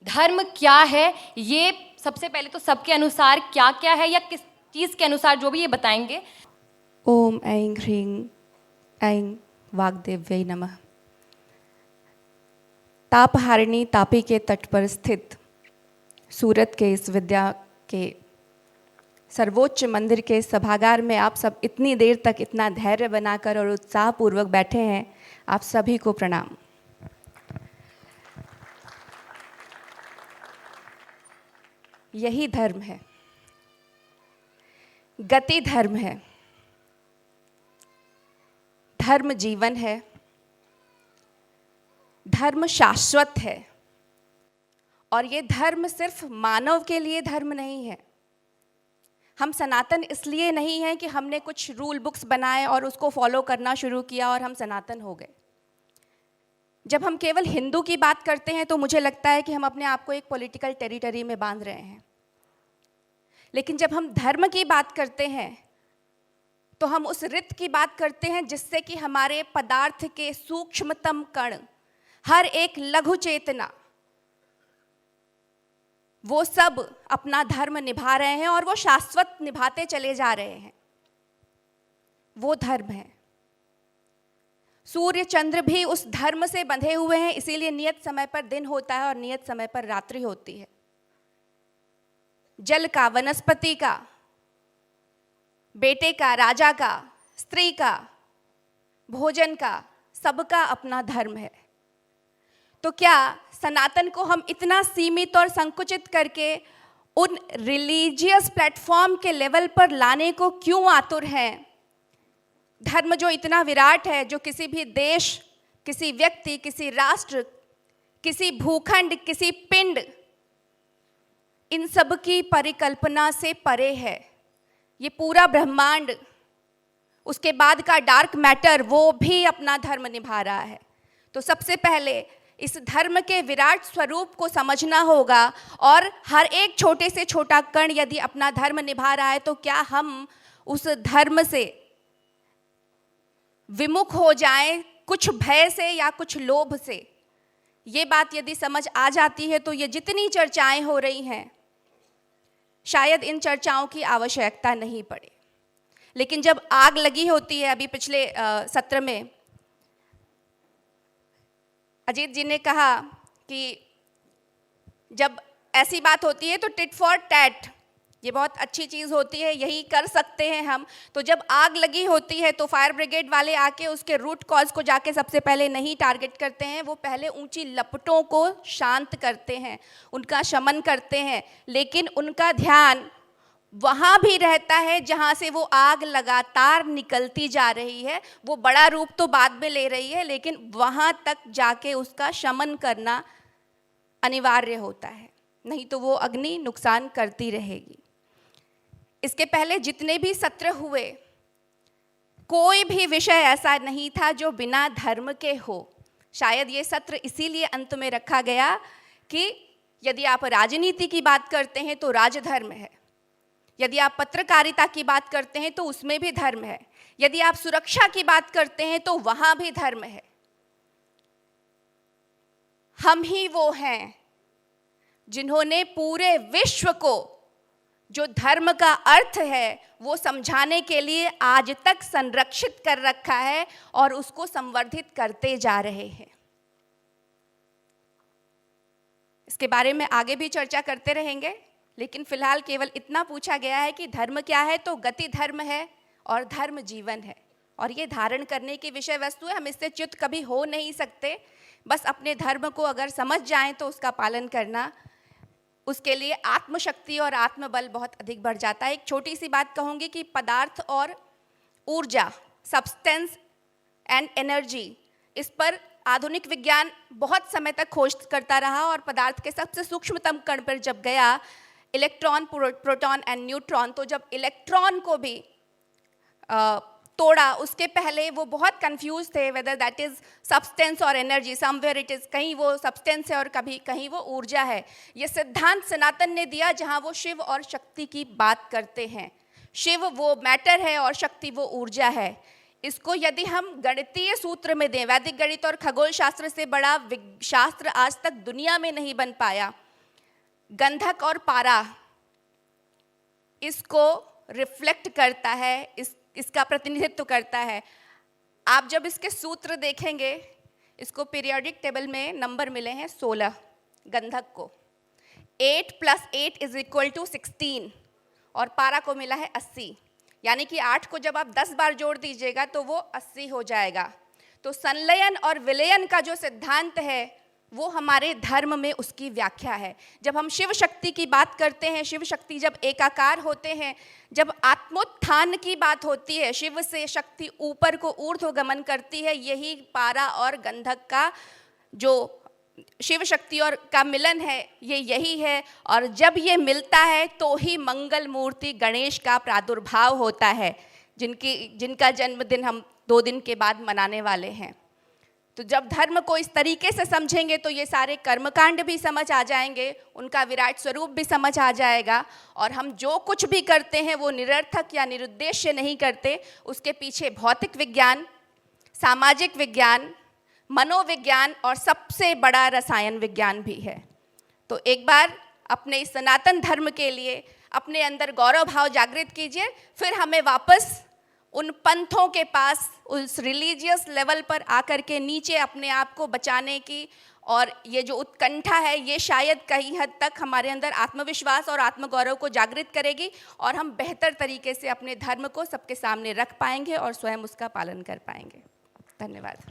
धर्म क्या है, ये सबसे पहले तो सबके अनुसार क्या क्या है या किस चीज़ के अनुसार जो भी ये बताएंगे। ओम ऐं ह्रीं ऐं वाग्देव्यै नमः। तापहारिणी तापी के तट पर स्थित सूरत के इस विद्या के सर्वोच्च मंदिर के सभागार में आप सब इतनी देर तक इतना धैर्य बनाकर और उत्साहपूर्वक बैठे हैं, आप सभी को प्रणाम। यही धर्म है, गति धर्म है, धर्म जीवन है, धर्म शाश्वत है। और ये धर्म सिर्फ मानव के लिए धर्म नहीं है। हम सनातन इसलिए नहीं हैं कि हमने कुछ रूल बुक्स बनाए और उसको फॉलो करना शुरू किया और हम सनातन हो गए। जब हम केवल हिंदू की बात करते हैं तो मुझे लगता है कि हम अपने आप को एक पॉलिटिकल टेरिटरी में बांध रहे हैं। लेकिन जब हम धर्म की बात करते हैं तो हम उस रित की बात करते हैं जिससे कि हमारे पदार्थ के सूक्ष्मतम कण, हर एक लघु चेतना, वो सब अपना धर्म निभा रहे हैं और वो शाश्वत निभाते चले जा रहे हैं। वो धर्म है। सूर्य चंद्र भी उस धर्म से बंधे हुए हैं, इसीलिए नियत समय पर दिन होता है और नियत समय पर रात्रि होती है। जल का, वनस्पति का, बेटे का, राजा का, स्त्री का, भोजन का, सबका अपना धर्म है। तो क्या सनातन को हम इतना सीमित और संकुचित करके उन रिलीजियस प्लेटफॉर्म के लेवल पर लाने को क्यों आतुर हैं? धर्म जो इतना विराट है, जो किसी भी देश, किसी व्यक्ति, किसी राष्ट्र, किसी भूखंड, किसी पिंड, इन सब की परिकल्पना से परे है। ये पूरा ब्रह्मांड, उसके बाद का डार्क मैटर, वो भी अपना धर्म निभा रहा है। तो सबसे पहले इस धर्म के विराट स्वरूप को समझना होगा और हर एक छोटे से छोटा कण यदि अपना धर्म निभा रहा है तो क्या हम उस धर्म से विमुख हो जाएं, कुछ भय से या कुछ लोभ से? ये बात यदि समझ आ जाती है तो ये जितनी चर्चाएं हो रही हैं, शायद इन चर्चाओं की आवश्यकता नहीं पड़े। लेकिन जब आग लगी होती है, अभी पिछले सत्र में अजीत जी ने कहा कि जब ऐसी बात होती है तो टिट फॉर टैट, ये बहुत अच्छी चीज़ होती है, यही कर सकते हैं हम। तो जब आग लगी होती है तो फायर ब्रिगेड वाले आके उसके रूट कॉज को जाके सबसे पहले नहीं टारगेट करते हैं, वो पहले ऊंची लपटों को शांत करते हैं, उनका शमन करते हैं। लेकिन उनका ध्यान वहाँ भी रहता है जहाँ से वो आग लगातार निकलती जा रही है। वो बड़ा रूप तो बाद में ले रही है, लेकिन वहाँ तक जाके उसका शमन करना अनिवार्य होता है, नहीं तो वो अग्नि नुकसान करती रहेगी। इसके पहले जितने भी सत्र हुए, कोई भी विषय ऐसा नहीं था जो बिना धर्म के हो। शायद ये सत्र इसीलिए अंत में रखा गया कि यदि आप राजनीति की बात करते हैं तो राजधर्म है, यदि आप पत्रकारिता की बात करते हैं तो उसमें भी धर्म है, यदि आप सुरक्षा की बात करते हैं तो वहाँ भी धर्म है। हम ही वो हैं जिन्होंने पूरे विश्व को जो धर्म का अर्थ है वो समझाने के लिए आज तक संरक्षित कर रखा है और उसको संवर्धित करते जा रहे हैं। इसके बारे में आगे भी चर्चा करते रहेंगे, लेकिन फिलहाल केवल इतना पूछा गया है कि धर्म क्या है, तो गति धर्म है और धर्म जीवन है। और ये धारण करने की विषय वस्तु है, हम इससे च्युत कभी हो नहीं सकते। बस अपने धर्म को अगर समझ जाएं तो उसका पालन करना, उसके लिए आत्मशक्ति और आत्मबल बहुत अधिक बढ़ जाता है। एक छोटी सी बात कहूँगी कि पदार्थ और ऊर्जा, सब्सटेंस एंड एनर्जी, इस पर आधुनिक विज्ञान बहुत समय तक खोज करता रहा और पदार्थ के सबसे सूक्ष्मतम कण पर जब गया, इलेक्ट्रॉन, प्रोटॉन एंड न्यूट्रॉन, तो जब इलेक्ट्रॉन को भी तोड़ा, उसके पहले वो बहुत कंफ्यूज थे वेदर दैट इज सब्सटेंस और एनर्जी, समवेयर इट इज, कहीं वो सब्सटेंस है और कहीं वो ऊर्जा है। ये सिद्धांत सनातन ने दिया जहाँ वो शिव और शक्ति की बात करते हैं। शिव वो मैटर है और शक्ति वो ऊर्जा है। इसको यदि हम गणितीय सूत्र में दें, वैदिक गणित और खगोल शास्त्र से बड़ा शास्त्र आज तक दुनिया में नहीं बन पाया। गंधक और पारा इसको रिफ्लेक्ट करता है, इसका प्रतिनिधित्व करता है। आप जब इसके सूत्र देखेंगे, इसको पीरियोडिक टेबल में नंबर मिले हैं 16 गंधक को। 8 + 8 = 16 और पारा को मिला है 80, यानी कि 8 को जब आप 10 बार जोड़ दीजिएगा तो वो 80 हो जाएगा। तो संलयन और विलयन का जो सिद्धांत है वो हमारे धर्म में उसकी व्याख्या है। जब हम शिव शक्ति की बात करते हैं, शिव शक्ति जब एकाकार होते हैं, जब आत्मोत्थान की बात होती है, शिव से शक्ति ऊपर को ऊर्ध्वगमन करती है, यही पारा और गंधक का जो शिव शक्ति और का मिलन है ये यही है। और जब ये मिलता है तो ही मंगल मूर्ति गणेश का प्रादुर्भाव होता है, जिनका जन्मदिन हम 2 दिन के बाद मनाने वाले हैं। तो जब धर्म को इस तरीके से समझेंगे तो ये सारे कर्मकांड भी समझ आ जाएंगे, उनका विराट स्वरूप भी समझ आ जाएगा, और हम जो कुछ भी करते हैं वो निरर्थक या निरुद्देश्य नहीं करते। उसके पीछे भौतिक विज्ञान, सामाजिक विज्ञान, मनोविज्ञान और सबसे बड़ा रसायन विज्ञान भी है। तो एक बार अपने इस सनातन धर्म के लिए अपने अंदर गौरव भाव जागृत कीजिए, फिर हमें वापस उन पंथों के पास, उस रिलीजियस लेवल पर आकर के नीचे अपने आप को बचाने की, और ये जो उत्कंठा है ये शायद कहीं हद तक हमारे अंदर आत्मविश्वास और आत्मगौरव को जागृत करेगी, और हम बेहतर तरीके से अपने धर्म को सबके सामने रख पाएंगे और स्वयं उसका पालन कर पाएंगे। धन्यवाद।